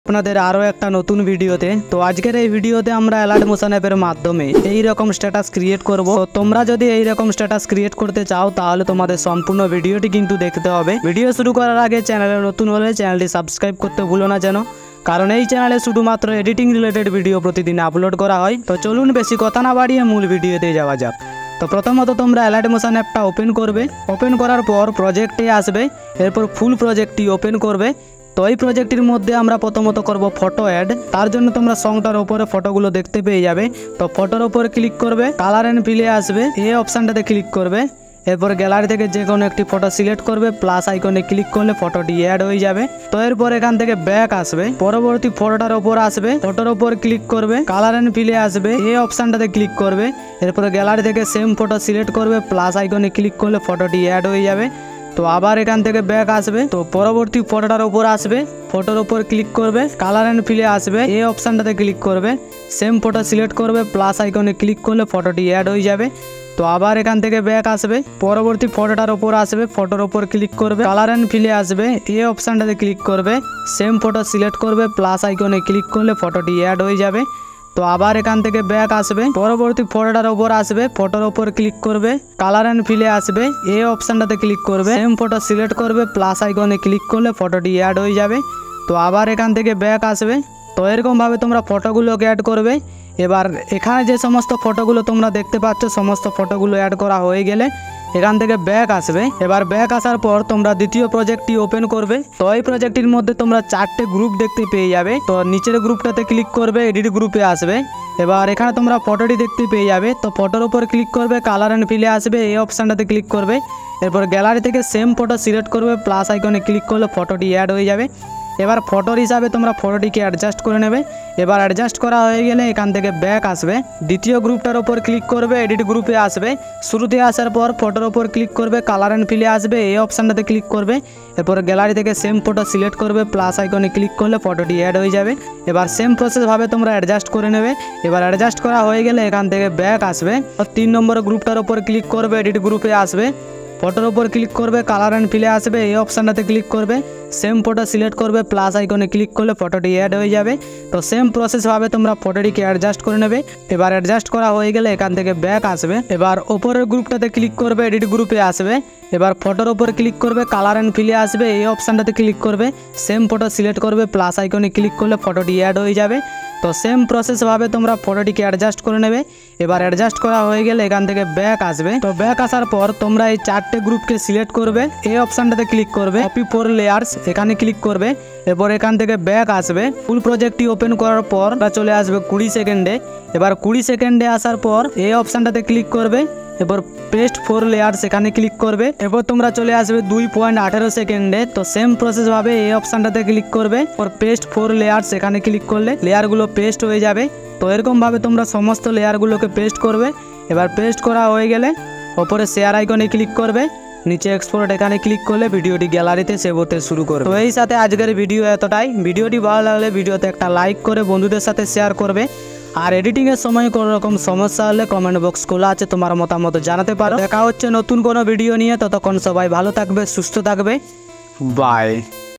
আপনাদের আরও একটা নতুন ভিডিওতে। তো আজকের এই ভিডিওতে আমরা অ্যালার্ট মোশন অ্যাপের মাধ্যমে এই রকম স্ট্যাটাস ক্রিয়েট করব। তো তোমরা যদি এই রকম স্ট্যাটাস ক্রিয়েট করতে চাও তাহলে তোমাদের সম্পূর্ণ ভিডিওটি কিন্তু দেখতে হবে। ভিডিও শুরু করার আগে চ্যানেলে নতুন হলে চ্যানেলটি সাবস্ক্রাইব করতে ভুলো না যেন, কারণ এই চ্যানেলে শুধুমাত্র এডিটিং রিলেটেড ভিডিও প্রতিদিন আপলোড করা হয়। তো চলুন বেশি কথা না বাড়িয়ে মূল ভিডিওতে যাওয়া যাক। তো প্রথমত তোমরা অ্যালার্ট মোশন অ্যাপটা ওপেন করবে। ওপেন করার পর প্রজেক্টে আসবে, এরপর ফুল প্রজেক্টটি ওপেন করবে। তো এই প্রজেক্টের মধ্যে আমরা প্রথমত করব ফটো অ্যাড। তার জন্য তোমরা সংটার উপরে ফটোগুলো দেখতে পেয়ে যাবে। তো ফটোর উপরে ক্লিক করবে, কালার অ্যান্ড ফিলে আসবে, এই অপশানটাতে ক্লিক করবে। এরপর গ্যালারি থেকে যে কোনো একটি ফটো সিলেক্ট করবে, প্লাস আইকনে ক্লিক করলে ফটোটি অ্যাড হয়ে যাবে। তো এরপর এখান থেকে ব্যাক আসবে, পরবর্তী ফটোটার উপর আসবে, ফটোর উপর ক্লিক করবে, কালার অ্যান্ড ফিলে আসবে, এই অপশানটাতে ক্লিক করবে। এরপর গ্যালারি থেকে সেম ফটো সিলেক্ট করবে, প্লাস আইকনে ক্লিক করলে ফটোটি অ্যাড হয়ে যাবে। তো আবার এখান থেকে ব্যাক আসবে, তো পরবর্তী ফটোটার উপর আসবে, ফটোর উপর ক্লিক করবে, কালার অ্যান্ড ফিলে আসবে, এই অপশানটাতে ক্লিক করবে, সেম ফটো সিলেক্ট করবে, প্লাস আইকনে ক্লিক করলে ফটোটি অ্যাড হয়ে যাবে। তো আবার এখান থেকে ব্যাক আসবে, পরবর্তী ফটোটার উপর আসবে, ফটোর উপর ক্লিক করবে, কালার অ্যান্ড ফিলে আসবে, এই অপশানটাতে ক্লিক করবে, সেম ফটো সিলেক্ট করবে, প্লাস আইকনে ক্লিক করলে ফটোটি অ্যাড হয়ে যাবে। তো আবার এখান থেকে ব্যাক আসবে, পরবর্তী ফটোটার উপর আসবে, ফটোর উপর ক্লিক করবে, কালার অ্যান্ড ফিলে আসবে, এই অপশানটাতে ক্লিক করবে, সেম ফটো সিলেক্ট করবে, প্লাস আইকনে ক্লিক করলে ফটোটি অ্যাড হয়ে যাবে। তো আবার এখান থেকে ব্যাক আসবে। তো এরকমভাবে তোমরা ফটোগুলোকে অ্যাড করবে। এবার এখানে যে সমস্ত ফটোগুলো তোমরা দেখতে পাচ্ছ, সমস্ত ফটোগুলো অ্যাড করা হয়ে গেলে এখান থেকে ব্যাক আসবে। এবার ব্যাক আসার পর তোমরা দ্বিতীয় প্রজেক্টটি ওপেন করবে। তো এই প্রজেক্টটির মধ্যে তোমরা 4টে গ্রুপ দেখতে পেয়ে যাবে। তো নিচের গ্রুপটাতে ক্লিক করবে, এডিট গ্রুপে আসবে। এবার এখানে তোমরা ফটোটি দেখতে পেয়ে যাবে। তো ফটোর উপর ক্লিক করবে, কালার অ্যান্ড ফিলে আসবে, এই অপশানটাতে ক্লিক করবে। এরপর গ্যালারি থেকে সেম ফটো সিলেক্ট করবে, প্লাস আইকনে ক্লিক করলে ফটোটি অ্যাড হয়ে যাবে। এবার ফটোর হিসাবে তোমরা ফটোটিকে অ্যাডজাস্ট করে নেবে। এবার অ্যাডজাস্ট করা হয়ে গেলে এখান থেকে ব্যাক আসবে, দ্বিতীয় গ্রুপটার ওপর ক্লিক করবে, এডিট গ্রুপে আসবে। শুরুতে আসার পর ফটোর ওপর ক্লিক করবে, কালার অ্যান্ড ফিলে আসবে, এই অপশানটাতে ক্লিক করবে। এরপর গ্যালারি থেকে সেম ফটো সিলেক্ট করবে, প্লাস আইকনে ক্লিক করলে ফটোটি অ্যাড হয়ে যাবে। এবার সেম প্রসেসভাবে তোমরা অ্যাডজাস্ট করে নেবে। এবার অ্যাডজাস্ট করা হয়ে গেলে এখান থেকে ব্যাক আসবে, 3 নম্বর গ্রুপটার ওপর ক্লিক করবে, এডিট গ্রুপে আসবে, ফটোর উপর ক্লিক করবে, কালার অ্যান্ড ফিলে আসবে, এই অপশানটাতে ক্লিক করবে, সেম ফটো সিলেক্ট করবে, প্লাস আইকনে ক্লিক করলে ফটোটি অ্যাড হয়ে যাবে। তো সেম প্রসেসভাবে তোমরা ফটোটিকে অ্যাডজাস্ট করে নেবে। এবার অ্যাডজাস্ট করা হয়ে গেলে এখান থেকে ব্যাক আসবে। এবার ওপরের গ্রুপটাতে ক্লিক করবে, এডিট গ্রুপে আসবে। এবার ফটোর উপর ক্লিক করবে, কালার অ্যান্ড ফিলে আসবে, এই অপশানটাতে ক্লিক করবে, সেম ফটো সিলেক্ট করবে, প্লাস আইকনে ক্লিক করলে ফটোটি অ্যাড হয়ে যাবে। তো সেম প্রসেসভাবে তোমরা ফটোটিকে অ্যাডজাস্ট করে নেবে। এবার অ্যাডজাস্ট করা হয়ে গেলে এখান থেকে ব্যাক আসবে। তো ব্যাক আসার পর তোমরা এই 4টে গ্রুপকে সিলেক্ট করবে, এই অপশানটাতে ক্লিক করবে, কপি ফর লেয়ার্স, এখানে ক্লিক করবে। এরপর এখান থেকে ব্যাক আসবে, ফুল প্রজেক্টটি ওপেন করার পর চলে আসবে 20 সেকেন্ডে। এবার 20 সেকেন্ডে আসার পর এই অপশানটাতে ক্লিক করবে, এরপর পেস্ট ফর লেয়ার্স এখানে ক্লিক করবে। এরপর তোমরা চলে আসবে 2.18 সেকেন্ডে। তো সেম প্রসেসভাবে এই অপশানটাতে ক্লিক করবে, এরপর পেস্ট ফর লেয়ার্স এখানে ক্লিক করলে লেয়ারগুলো পেস্ট হয়ে যাবে। তো এরকমভাবে তোমরা সমস্ত লেয়ারগুলোকে পেস্ট করবে। এবার পেস্ট করা হয়ে গেলে ওপরে শেয়ার আইকনে ক্লিক করবে, নিচে এক্সপোর্ট এখানে ক্লিক করলে ভিডিওটি গ্যালারিতে সেভ হতে শুরু করবে। তো এই সাথে আজকের ভিডিও এতটাই। ভিডিওটি ভালো লাগলে ভিডিওতে একটা লাইক করে বন্ধুদের সাথে শেয়ার করবে। আর এডিটিংয়ের সময় কোনো রকম সমস্যা হলে কমেন্ট বক্স খোলা আছে, তোমার মতামত জানাতে পারো। দেখা হচ্ছে নতুন কোনো ভিডিও নিয়ে। ততক্ষণ সবাই ভালো থাকবে, সুস্থ থাকবে, বাই।